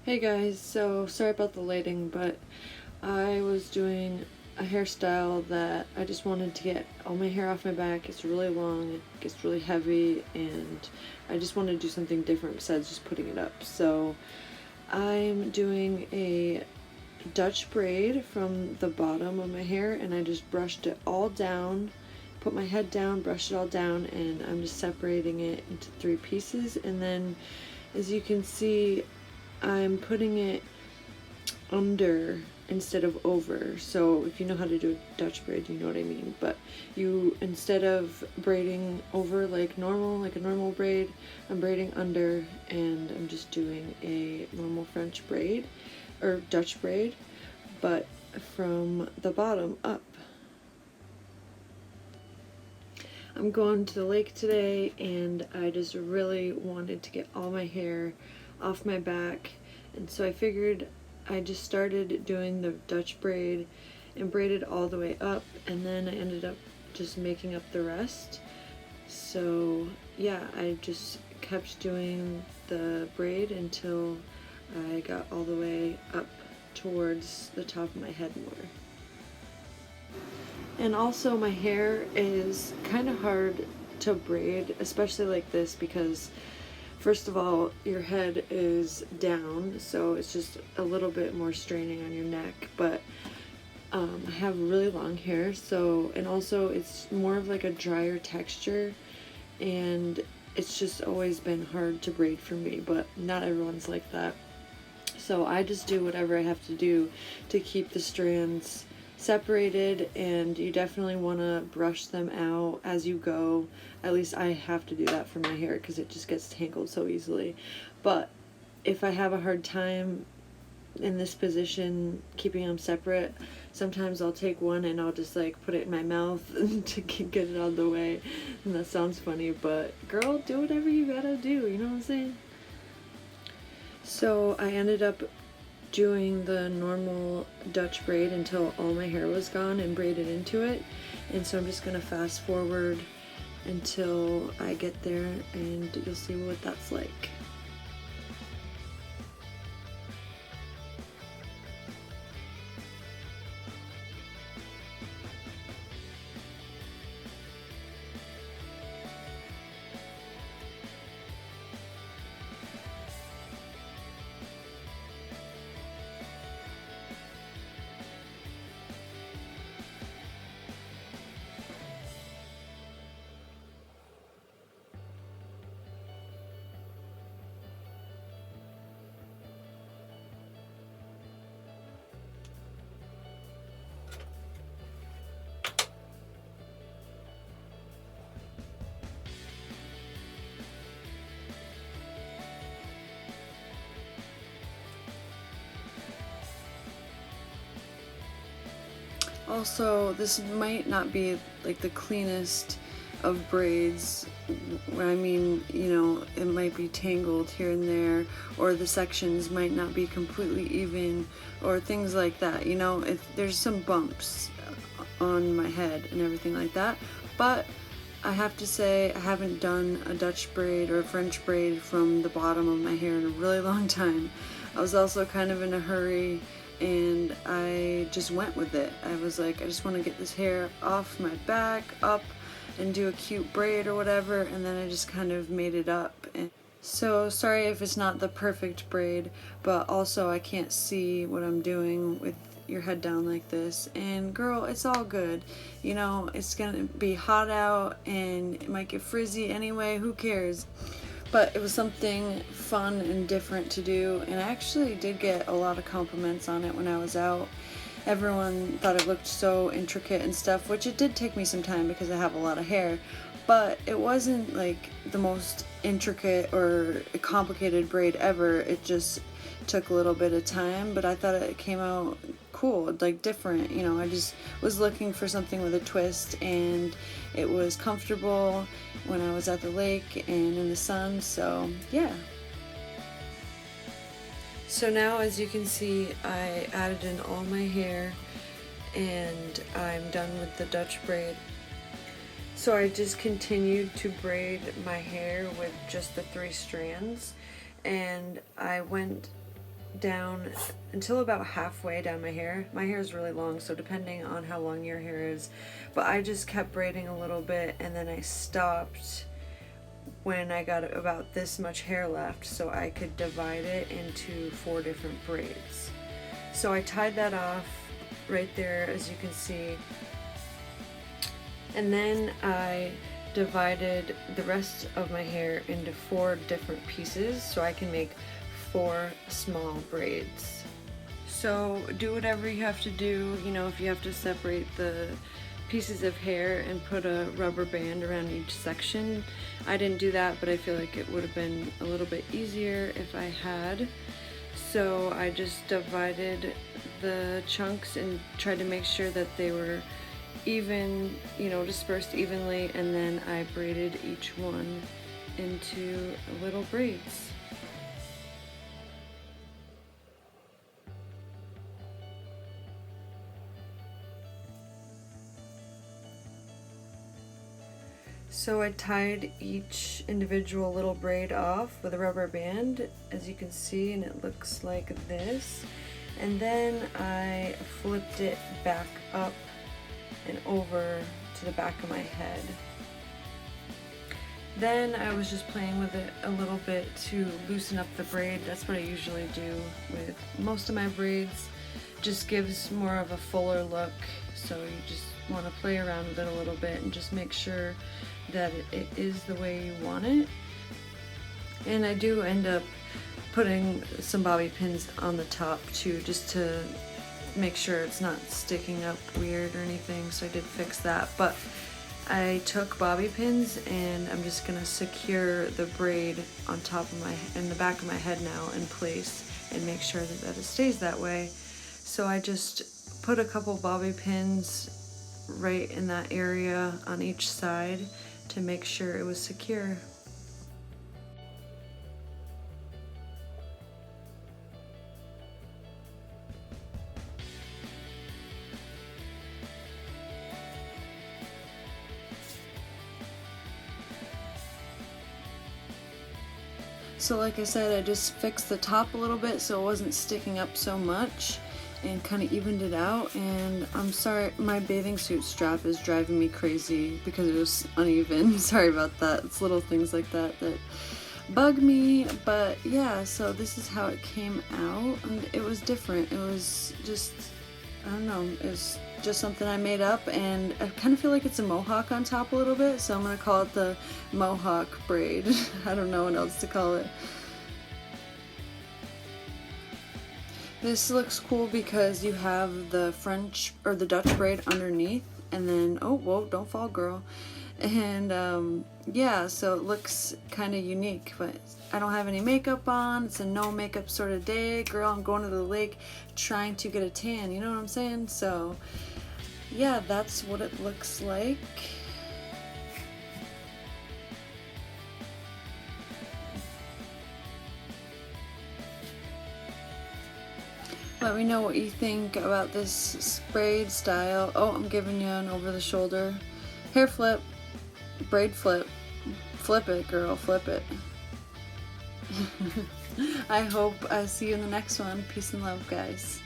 Hey guys, so sorry about the lighting, but I was doing a hairstyle that I just wanted to get all my hair off my back. It's really long, it gets really heavy, and I just wanted to do something different besides just putting it up. So I'm doing a Dutch braid from the bottom of my hair, and I just brushed it all down, put my head down, brushed it all down, and I'm just separating it into 3 pieces. And then, as you can see, I'm putting it under instead of over. So if you know how to do a Dutch braid, you know what I mean. But you, instead of braiding over like a normal braid, I'm braiding under, and I'm just doing a normal French braid or Dutch braid, but from the bottom up. I'm going to the lake today, and I just really wanted to get all my hair off my back, and so I figured I just started doing the Dutch braid and braided all the way up, and then I ended up just making up the rest. So yeah, I just kept doing the braid until I got all the way up towards the top of my head more. And also, my hair is kind of hard to braid, especially like this, because first of all, your head is down, so it's just a little bit more straining on your neck. But I have really long hair, so, and also it's more of like a drier texture, and it's just always been hard to braid for me, but not everyone's like that. So I just do whatever I have to do to keep the strands separated, and you definitely want to brush them out as you go. At least I have to do that for my hair because it just gets tangled so easily. But if I have a hard time in this position keeping them separate, sometimes I'll take one and I'll just like put it in my mouth to get it out of the way. And that sounds funny, but girl, do whatever you gotta do, you know what I'm saying? So I ended up doing the normal Dutch braid until all my hair was gone and braided into it. And so I'm just gonna fast forward until I get there, and you'll see what that's like. Also, this might not be like the cleanest of braids. I mean, you know, it might be tangled here and there, or the sections might not be completely even, or things like that. You know, there's some bumps on my head and everything like that. But I have to say, I haven't done a Dutch braid or a French braid from the bottom of my hair in a really long time. I was also kind of in a hurry, and I just went with it. I was like, I just want to get this hair off my back, up, and do a cute braid or whatever, and then I just kind of made it up. And so sorry if it's not the perfect braid, but also I can't see what I'm doing with your head down like this. And girl, it's all good. You know, it's gonna be hot out and it might get frizzy anyway, who cares? But it was something fun and different to do, and I actually did get a lot of compliments on it when I was out. Everyone thought it looked so intricate and stuff, which it did take me some time because I have a lot of hair, but it wasn't like the most intricate or complicated braid ever. It just took a little bit of time, but I thought it came out cool, like different. You know, I just was looking for something with a twist, and it was comfortable when I was at the lake and in the sun, so yeah. So now, as you can see, I added in all my hair, and I'm done with the Dutch braid. So I just continued to braid my hair with just the 3 strands, and I went down until about halfway down my hair. My hair is really long, so depending on how long your hair is, but I just kept braiding a little bit and then I stopped when I got about this much hair left so I could divide it into 4 different braids. So I tied that off right there, as you can see, and then I divided the rest of my hair into 4 different pieces so I can make 4 small braids. So do whatever you have to do, you know, if you have to separate the pieces of hair and put a rubber band around each section. I didn't do that, but I feel like it would have been a little bit easier if I had. So I just divided the chunks and tried to make sure that they were even, you know, dispersed evenly, and then I braided each one into little braids. So I tied each individual little braid off with a rubber band, as you can see, and it looks like this. And then I flipped it back up and over to the back of my head. Then I was just playing with it a little bit to loosen up the braid. That's what I usually do with most of my braids. Just gives more of a fuller look, so you just want to play around with it a little bit and just make sure that it is the way you want it. And I do end up putting some bobby pins on the top too, just to make sure it's not sticking up weird or anything, so I did fix that. But I took bobby pins and I'm just gonna secure the braid on top of in the back of my head now in place and make sure that it stays that way. So I just put a couple bobby pins right in that area on each side to make sure it was secure. So like I said, I just fixed the top a little bit so it wasn't sticking up so much and kind of evened it out. And I'm sorry, my bathing suit strap is driving me crazy because it was uneven. Sorry about that. It's little things like that bug me. But yeah, so this is how it came out, and it was different. It was just, I don't know, it was just something I made up, and I kind of feel like it's a mohawk on top a little bit, so I'm gonna call it the Mohawk Braid. I don't know what else to call it. This looks cool because you have the French or the Dutch braid underneath, and then, oh, whoa, don't fall, girl. And yeah, so it looks kind of unique, but I don't have any makeup on. It's a no makeup sort of day. Girl, I'm going to the lake trying to get a tan, you know what I'm saying? So yeah, that's what it looks like. Let me know what you think about this braid style. Oh, I'm giving you an over the shoulder hair flip, braid flip. Flip it, girl, flip it. I hope I see you in the next one. Peace and love, guys.